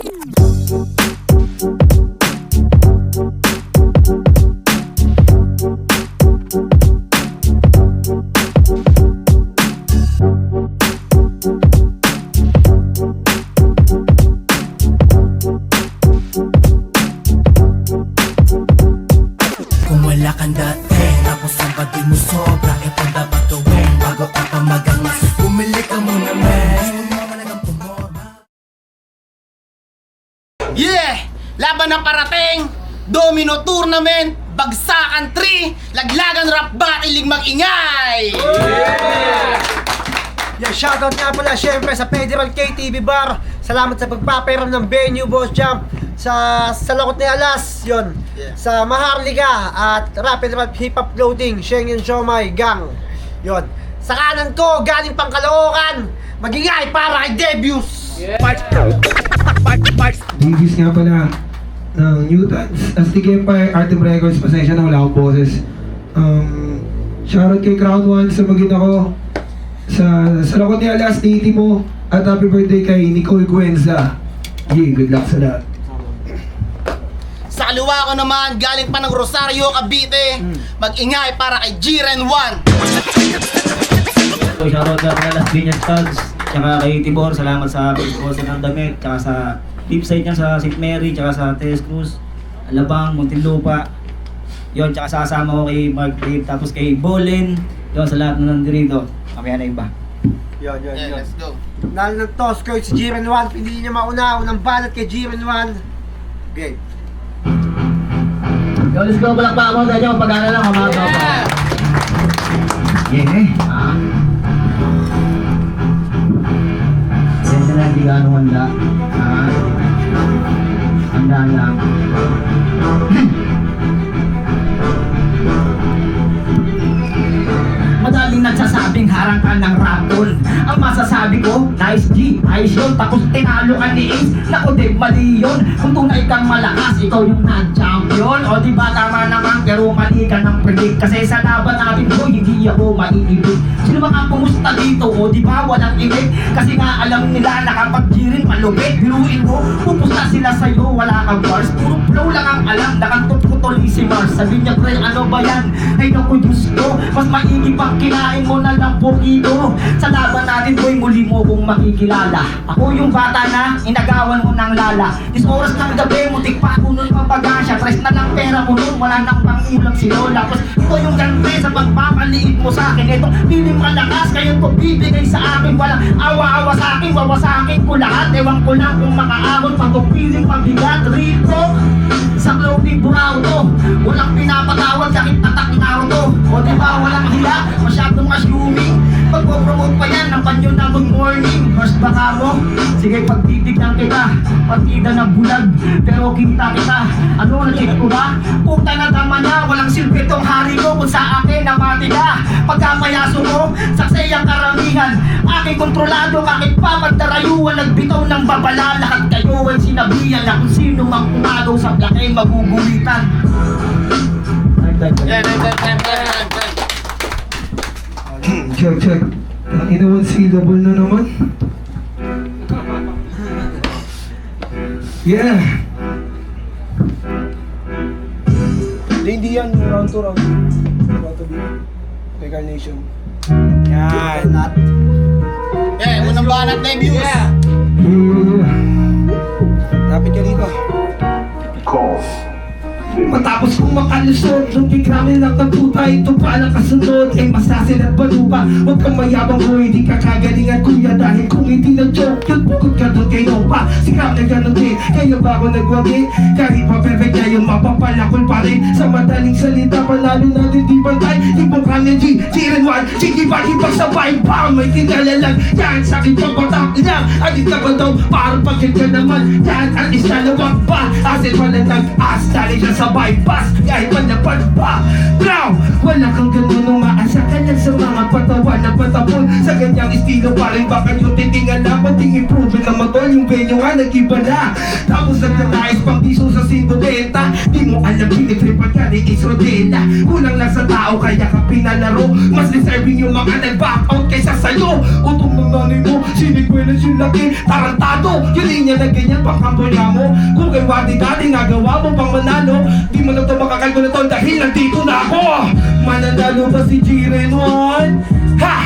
Kung wala kang dating, tapos ang pati mo sobra, e pa dapat gawin bago ka pa magangas. Bumili ka muna, men. Mamalagang pumorma. Yeah! Laban ng parating! Domino Tournament! Bagsakan 3! Laglagan rap battle mag-ingay! Yeah, shoutout nga pala syempre sa Federal KTV Bar. Salamat sa pagpapayaram ng venue, Boss Jump. Sa Lakot ni Alas, yun. Yeah. Sa Maharlika at Rapid Rap Hip Hop Clothing, Schengen Siomay Gang. Yun. Sa kanan ko, galing pang Caloocan, magingay para kay Debius. Davies nga pala ng Newtons, Aztec Empire, Artem Records, pasensya na wala akong boses. Shoutout kay Crown One sa magina ko, sa Lakot ni Alas, ni Timo, at happy birthday kay Nicole Guenza. Yeah, good luck sa lahat. Sa kaliwa ko naman, galing pa ng Rosario, Cavite. Mag-ingay para kay Jiren 1. So, shoutout nga pala Las Piñas Tags, tsaka kay Tibor, salamat sa pag-sponsor ng damit, tsaka sa tip site niya sa St. Mary, tsaka sa Tres Cruz, Alabang, Muntinlupa. Yun, tsaka sa kasama ko kay Mark Dave, tapos kay Bolin. Yun, sa lahat na nandito. Kamaya na iba. Yun. Yeah, let's go. Nalo ng toss ko si Jiren 1, pili niya mauna. Unang banat kay Jiren 1. Okay. Yo, let's go, palakpa ako sa inyo, pag-ana lang, mga tropa. Yeah. Sensya na, hindi gano'ng handa. Handa lang. Madaling nagsasabing harang ka ng ratol. Ang masasabi ko, nice G, nice yun. Tapos tinalo ka ni Ace, naku Dave, mali yun. Kung tunay kang malakas, ikaw yung nag-champion. O diba tama naman, pero mali ka ng predict. Kasi sa laban natin ko, hindi ako maiibig. Sino mga pumusta dito, o diba walang ibig. Kasi nga alam nila na kapag G-rin malupit, biruin mo, pupusta sila sa'yo, wala kang bars. Puro flow lang ang alam, nakantot ko tuloy si Mars. Sabi niya, pre, ano ba yan? Ay naku, Diyos ko, mas maigi pang kinain mo na lang poquito. Sa laban natin boy, muli mo kong makikilala. Ako yung bata na inagawan mo ng lala. Is oras ng gabi, mutik pa ako nun papagasya. Tres na lang pera mo nun, wala nang pangulam si Lola. Tapos ito yung gante sa pagpapaliit mo sa akin. Itong piling malakas, kayo to bibigay sa akin. Walang awa-awa sa akin, wawasakin ko lahat. Ewan ko lang kung makaahon pag piling pabigat. Rito, sa clothing buraw to, walang pinapatawad kahit tatak Naruto. O diba walang hiya, masyadong assuming. Pagpo-promote pa yan ng panyo na good morning. First baka mo, sige pagtitignan kita, partida na bulag, pero kita kita. Ano na check ko ba? Puta na tama na, walang silbi tong hari ko kung sa akin na matiga. Pagkapayaso mo, saksay ang karamihan. Aking kontrolado kahit pa pagdarayuan, nagbitaw ng babala. Lahat kayo ay sinabihan na kung sino mang umagaw sa plakay magugulitan. Yeah. Check. Ang inawan syllable na naman. Yeah. Hindi yan, round to round. Round to be. Kay Carnation. Yan. Yeah, unang banat na yung views. Yeah. Lapit ka dito. Matapos kong makalusot, nung biglamin lang ng puta, ito palang kasunod. Eh masasin at balupa, huwag kang mayabang ko, hindi ka kagalingan kuya. Dahil kung hindi na joke, yun bukod ka doon kay Nova. Sikap na ganun din, kaya ba ako nagwagi? Kahit pa perfect na yung mapapalakol pa rin. Sa madaling salita, panalo natin di bantay. Ibang kanya G, Jiren 1, sige ba ipagsabay pa? May kinala lang, yan sa akin papatak lang. Alit ka ba daw, parang pagkat ka naman. Yan ang isalawag pa, asin wala nag-as. Dali siya sa bypass, kahit pa napad pa. Now, wala kang ganun, umaasa ka na Dahil sa mga patawan na patapon sa ganyang estilo pa rin baka nyo titingala pating improvement na matol yung venue nga nag-iba na. Tapos naglalais pang piso sa 120. Di mo alam pinitripan ka ni Ace Rodela. Kulang lang sa tao kaya ka pinalaro. Mas deserving yung mga nag-back out kaysa sa'yo. Utong ng nanay mo, sinikwelas yung laki. Tarantado, yung linya na ganyan pangkambonya mo. Kung kay Wadi dati nagawa mo pang manalo, di mo na ito makakalko na to dahil nandito na ako. Mananalo ba si Jiren 1? Ha!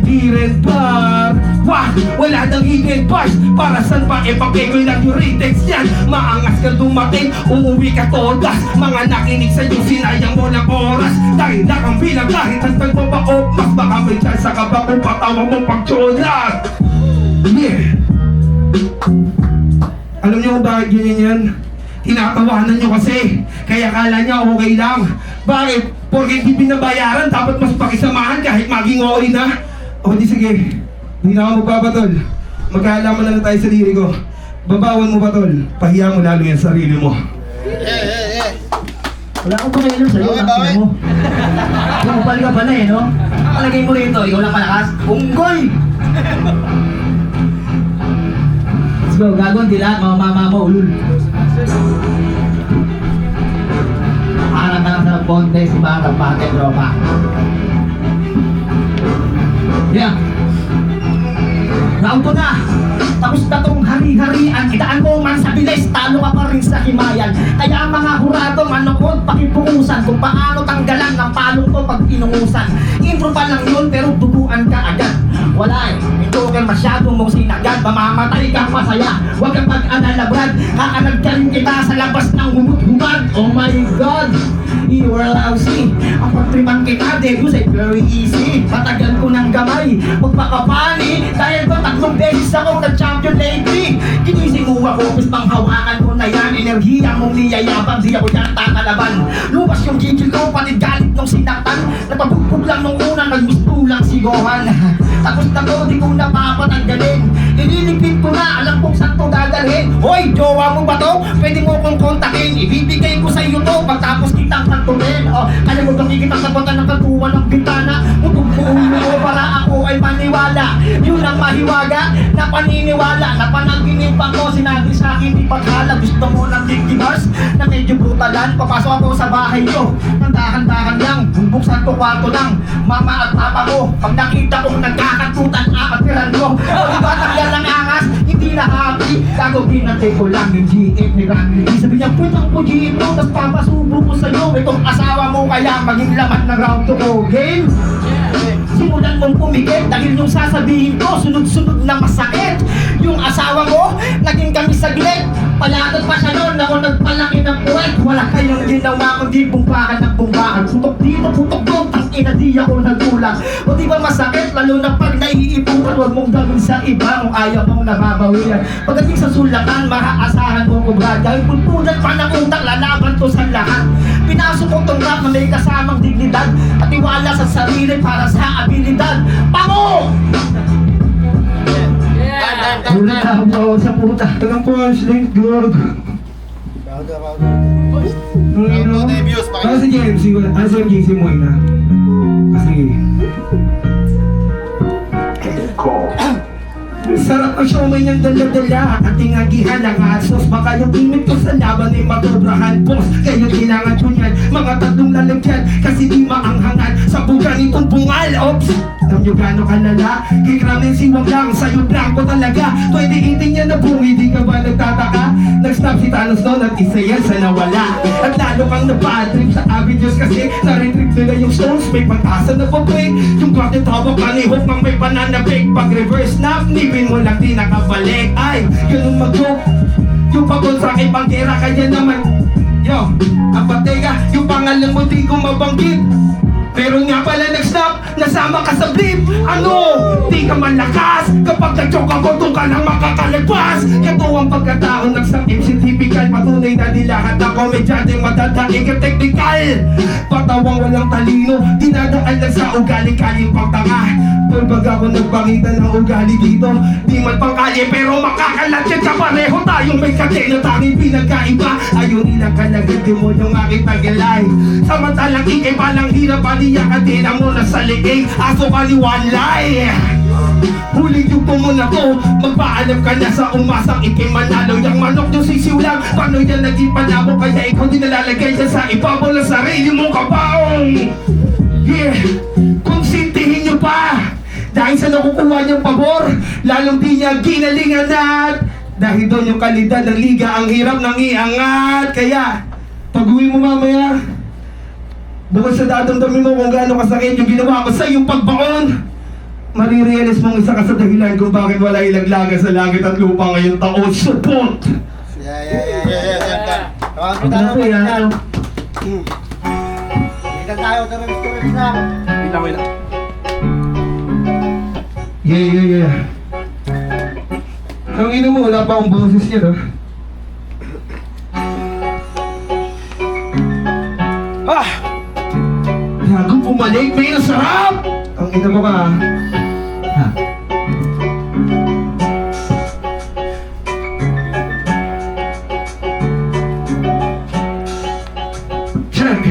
Jiren Bar! Wah! Wala nang hidden bars. Para saan pa epapegoy lang yung retex yan. Maangas ka dumating, uuwi ka todas. Mga nakinig sa'yo, sinayang mo ng oras. Dahil nakambilang kahit hantag mo pa o mas baka may chance ka ba kung patawa mo pagtsulat. Yeah! Alam niyo kung bakit ganyan yan? Tinatawanan niyo kasi. Kaya kala niya okay lang. Bakit? Porque hindi binabayaran, dapat mas pakisamahan kahit maging okay na. O di sige, hindi na ako magpapatol. Magkaalaman na lang tayo sa diri ko. Babawan mo patol, pahiya mo lalo yung sarili mo. Wala akong pakialam sa'yo, Bawi, ang bawi. ina mo. Kupal ka pala eh, no? Palagay mo rito, ikaw lang malakas. Unggoy! Let's go, gagawin di lahat, mga mama mo, ulul. Harap ka lang sa ponte, si Bata, pake, tropa. Yeah. Round 2 na! Tapos na tong hari-harian, idaan mo man sa bilis, talo ka pa rin sa himayan. Kaya ang mga hurado, manokod, pakipukusan kung paano tanggalan ng palong to pag pinungusan. Intro pa lang yun, pero duguan ka agad. Wala eh, ito kang masyadong mong sinagad, mamamatay kang masaya. Huwag kang pag-alala, Brad, kakanag ka rin kita sa labas ng humut-humad. Oh my God! You are lousy. Ang pagtripan kita, debut ay very easy. Matagal ko ng gamay, magpakapani. Dahil ba 3 beses akong nag-champion lately. Ginising mo ako, bis pang hawakan mo na yan. Enerhiya mong niyayabang, di ako yan tatalaban. Lumas yung gigil ko, panid galit nung sinaktan. Napabugbog lang nung una, nagmisto lang si Gohan. Tapos na to, di ko napapatanggalin. Ililigpit ko na, alam kong saan to dadalhin. Hoy, jowa mo ba to? Pwede mo kong kontakin. Ibibigay ko sa iyo to, pagtapos kitang kantunin. O, kaya mo bang ikitang kabutan ng kantuan ng bintana? Utog mo ulo para ako ay maniwala. Yun ang mahiwaga na paniniwala. Na panaginipan ko, sinabi sa akin ipaghala. Gusto mo ng digdibars na medyo brutalan. Papasok ako sa bahay nyo, nandahan-dahan lang. Bubuksan ko kwarto lang, mama at papa ko. Pag nakita kong nagkakatutan, akatiran ko. O diba takyan lang angas, hindi na happy. Gagawin natin ko lang yung GF ni Randy. Sabi niya, pwetang po GF mo, tas papasubo ko sa'yo. Itong asawa mo kaya maging laman ng round to go game. Simulan mong pumikit dahil yung sasabihin ko sunod-sunod na masakit. Yung asawa mo, naging kami saglit. Palatot pa siya noon, ako nagpalaki ng puwet. Wala kayong ginawa kundi bumbakan ng bumbakan. Putok dito, putok doon, tangina di ako nagkulang. O di ba masakit, lalo na pag naiipuan. Huwag mong gawin sa iba kung ayaw mong nababawian. Pagdating sa sulatan, maaasahan mo ko Brad. Dahil pulpunan pa ng utak, lalaban to sa lahat. Pinasok ko tong rap na may kasamang dignidad at tiwala sa sarili para sa abilidad. Pango! Ulit ako sa puta. Tagang punchline, good. Round 2 debuts, Para sa GMC, ano sa GC mo na? Kasi sarap ang siomay niyang dala-dala at tingagihan ng asos. Baka yung imit ko sa laban ay madobrahan, boss. Kaya kailangan ko niyan, mga 3 lalagyan. Kasi di maanghangan sa buga nitong bungal. Ops! Alam niyo gano'ng kalala? Kay Kramen siwag lang, sa'yo blanco talaga. 2018 yan na bungi, di ka ba nagtataka? Nag-stop si Thanos noon at isa yan sa nawala. At lalo kang napadrip sa Avengers kasi na-retrieve nila yung stones. May pag-asa na pa-break. Yung Guardian Tower ka ni Hope mang may pananabik. Pag-reverse snap, nipin mo lang di nakabalik. Ay, ganun mag-joke. Yung pag-kontra kay Pangkera kanya naman. Yo, ang patega, yung pangalan mo di ko mabanggit. Pero nga pala nag-snap, nasama ka sa blip. Ano? Di ka malakas. Kapag nag-choke ako, doon ka lang makakalagpas. Ito ang pagkatao nagsakip si typical. Patunay na di lahat ng komedyante madadaig at technical. Patawang walang talino, dinadaan lang sa ugali kaling pagtanga. Tulbag ako nagpangita ng ugali dito. Di man pangkalye pero makakalat yan sa pareho. Tayong may kateno, tanging pinagkaiba. Ayaw nilang kalagad, di mo yung aking tagalay. Samantalang ikay palang hirap pa Mali ang kadena mo na sa liig, aso ka ni Walay. Huling yugto mo na to, magpaalam ka na sa umasang ikimanalo. Yang manok yung sisiw lang, paano yan naging panabo? Kaya ikaw din nalalagay dyan sa ibabaw ng sarili mong kabaong. Yeah, konsintihin nyo pa dahil sa nakukuha niyang pabor, lalong di niya ginalingan at dahil doon yung kalidad ng liga, ang hirap nang iangat. Kaya, pag-uwi mo mamaya, bukod sa dadamdamin mo kung gaano kasakit yung ginawa ko sa iyong pagbaon, marirealize mong isa ka sa dahilan kung bakit wala ilaglaga sa langit at lupa ngayong taon. Support! Ano po yan? Ikan tayo, terrorist lang. Wait lang. Yeah. Ang ina mo, wala pa akong boses niya, no? Gago, bumalik, may nasarap! Ang ina mo ka, ha? Check!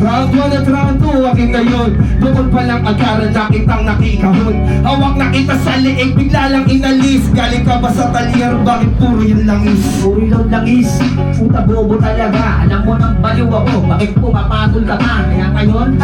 Round 1 at round 2, aking ngayon. Bukod palang agaran, nakitang nakikahon. Hawak na kita sa liig, bigla lang inalis. Galing ka ba sa talyer, bakit puro yung langis? Puri lang langis, puta bobo talaga. Alam mo nang baliw ako, bakit pumapatol ka pa? Kaya ngayon,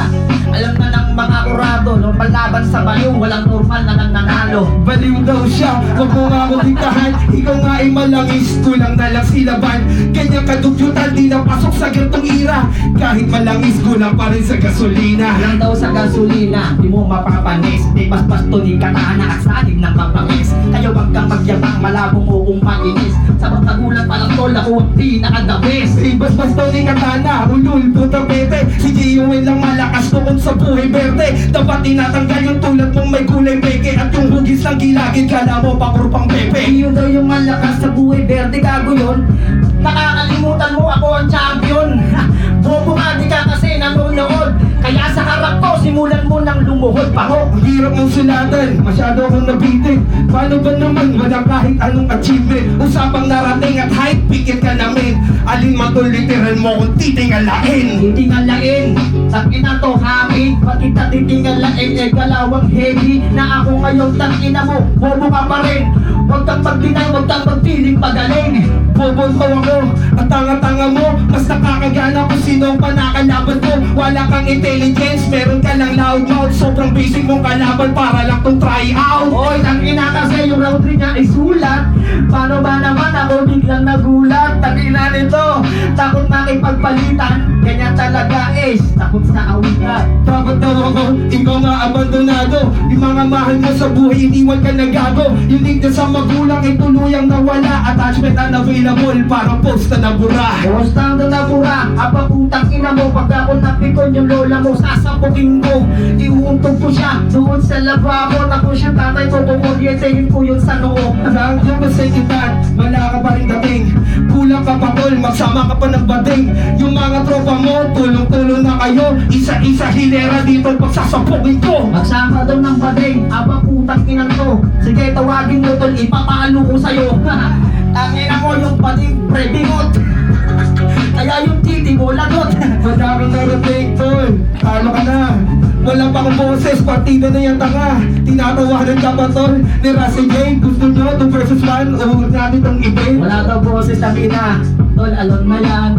alam na ng mga kurado, normal laban sa baliw, walang normal na nanalo. Baliw daw siya, wag mo nga akong diktahan. Ikaw nga ay malangis, kulang na lang silaban. Ganyan kadugyutan, di na pasok sa gantong ira. Kahit malangis, kulang pa rin sa gasolina. Lang daw sa gasolina, di mo mapapanis. Di basbas to ni katana at sanig ng mapangis. Kaya wag kang magyabang, malabo mo kung mainis. Sa pagtagulan pa lang tol, ako ang pinaka-the-best. Ibas-bas daw ni katana, ulul, puta pete. Si G.O.N. lang malakas doon sa buhay berde. Dapat tinatanggal yung tulad mong may kulay peke. At yung hugis ng gilagid, kala mo pakurupang pepe. Yun daw yung malakas sa buhay verde, gago yun. Nakakalimutan mo ako ang champion. Bobo ka, di ka kasi nanonood. Kaya sa harap ko, simulan mo nang lumuhod pa ho. Ang hirap mong sulatan, masyado akong nabitin. Paano ba naman, walang kahit anong achievement. Usapang narating at height, pikit ka namin. Alin matulitiran mo kung titingalain. Titingalain, tangina to hangin. Pag kita titingalain, galawang heavy. Na ako ngayon, tangina mo, bobo ka pa rin. Huwag kang magdinay, huwag kang magpiling pagaling. Bobontaw ako, at tanga-tanga mo. Mas nakakagana kung sino ang panakalaban ko. Wala kang intelligence, meron ka lang loud mouth. Sobrang basic mong kalaban para lang tong try out. Oy, tangina kasi yung round 3 niya ay sulat. Paano ba naman ako biglang nagulat? Tangina nito, takot makipagpalitan. Ganyan talaga is, takot sa awitan. Dapat daw ako, ikaw nga abandonado. Yung mga mahal mo sa buhay, iniwan ka na gago. Yung link na sa magulang ay tuluyang nawala. Attachment unavailable, parang post na nabura. Bostang na nabura, apa putang ina mo. Pag ako napikon yung lola mo, sasapukin ko. Iuuntog ko siya doon sa lababo. Tapos yung tatay ko, kukuryetehin ko yun sa noo. Saan ka ba sa edad? Wala ka pa rin dating. Kulang ka pa tol, magsama ka pa ng bating. Yung mga tropa mo, tulong-tulong na kayo. Isa-isa hilera dito pagsasapukin ko. Magsama daw ng bading, apa putang inang to. Sige, tawagin mo tol, ipapalo ko sa'yo. Tangina mo yung bading, pre-bingot. Kaya yung titi mo, lagot. Madami na rating tol. Talo ka na. Wala pa akong boses, partida na yung tanga. Tinatawanan ka ba tol? Ni Russell J, gusto nyo 2 versus 1? Uhugot natin tong event. Wala daw boses na pina. Tol, alon na yan.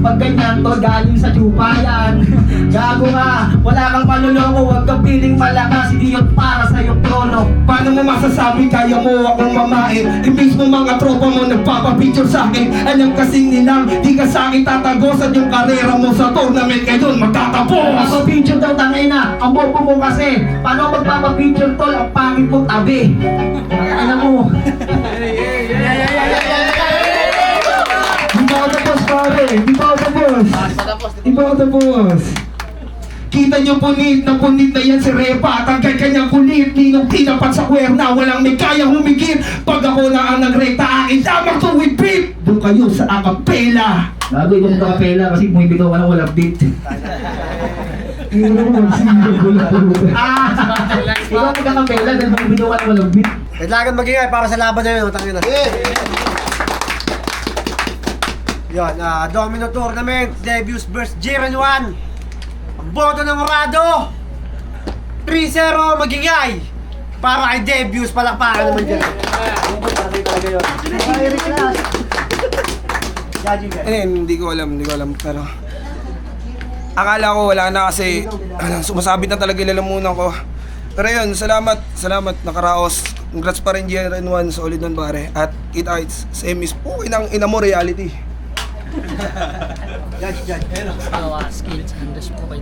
Pag ganyan, tol, galing sa tsupa yan. Gago ka, wala kang manuloko. Huwag kang piling malakas, hindi yun para sa iyong trono. Paano mo masasabi kaya mo akong mamain? Imbis mo mga tropa mo nagpapapicture sa akin. Alam kasing nilang di ka sa akin tatagos. At yung karera mo sa tournament ngayon magtatapos. Magpapicture daw tangay na, ang bobo mo kasi. Paano magpapapicture tol, ang pangit mo tabi. Ano mo? Di ba ako tapos pare? Di ba ako tapos? Di ba ako tapos? Kita nyo punit na yan si Repa. Tangkay kanyang kulit, ninong tinapat sa kwerna. Walang may kaya humigit. Pag ako na ang nagrekta, akin lamang to with beat. Doon kayo sa acapella. Gago yung kapela kasi bumibitaw ka ng walang beat. Hindi mo naman sige ko lang. Ikaw magkakapela dahil bumibitaw ka ng walang beat. Kailangan magingay para sa laban na yun, tangina. Yun, Domino Tournament, Debuts vs. Jiren 1. Ang boto ng Rado, 3-0 magingay. Para kay Debuts, palakpakan naman dyan. Hindi ko alam, pero akala ko wala na kasi sumasabit na talaga yung lalamunan ko. Pero yun, salamat, nakaraos. Congrats pa rin GRN1, solid nun pare. At kita-kits, same is okay ng ina mo reality. So, skills and rest po kayo.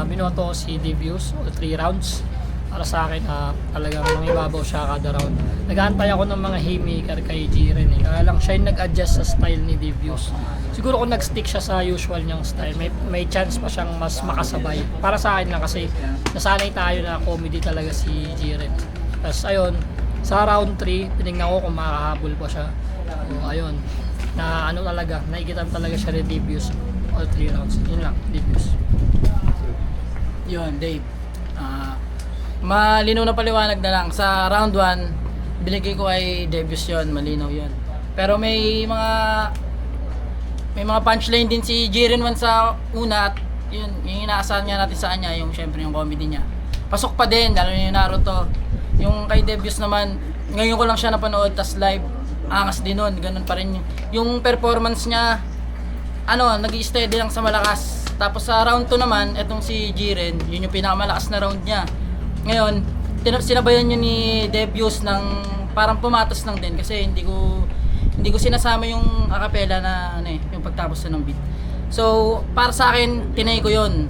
Binoto ko si Devious, 3 rounds. Para sa akin, talagang mangibabaw siya kada round. Nag-aantay ako ng mga haymaker kay Jiren eh. Kaya lang siya yung nag-adjust sa style ni Devious. Siguro kung nag-stick siya sa usual niyang style, may chance pa siyang mas makasabay. Para sa akin lang kasi nasanay tayo na comedy talaga si Jiren. Tapos ayun, sa round 3, tinignan ko kung makakahabol pa siya. So, ayun, na ano talaga, naikitan talaga siya ni Devious all 3 rounds. Yun lang, Devious. Yun, Dave. Malinaw na paliwanag na lang. Sa round 1, binigay ko ay Devious yun, malinaw yun. Pero may mga punchline din si Jiren 1 sa una at yun, yung inaasahan nga natin sa kanya, yung syempre yung comedy niya. Pasok pa din, lalo yung Naruto. Yung kay Devious naman, ngayon ko lang siya napanood, tas live, angas din nun, ganun pa rin yung performance niya, nag-i-steady lang sa malakas. Tapos sa round 2 naman, etong si Jiren, yun yung pinakamalakas na round niya. Ngayon, sinabayan yun ni Devious ng parang pumatas lang din kasi hindi ko sinasama yung acapella na yung pagtapos na ng beat. So, para sa akin, tinay ko yun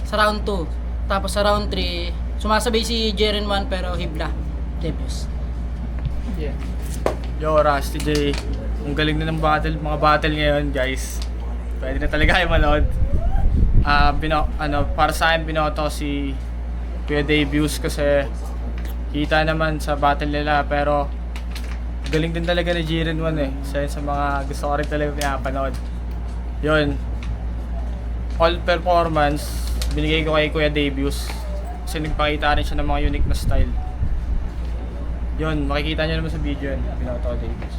sa round 2. Tapos sa round 3, sumasabay si Jiren 1 pero hibla, Devious. Yo, Rusty J. Ang galing na ng mga battle ngayon, guys. Pwede na talaga kayo manood. Para sa akin, binoto si Kuya Devious kasi kita naman sa battle nila, pero galing din talaga ni Jiren 1 eh. Sa mga gusto ko rin talaga pinapanood. Yun. All performance, binigay ko kay Kuya Devious kasi nagpakita rin siya ng mga unique na style. Yun, makikita nyo naman sa video yun. Binoto Devious.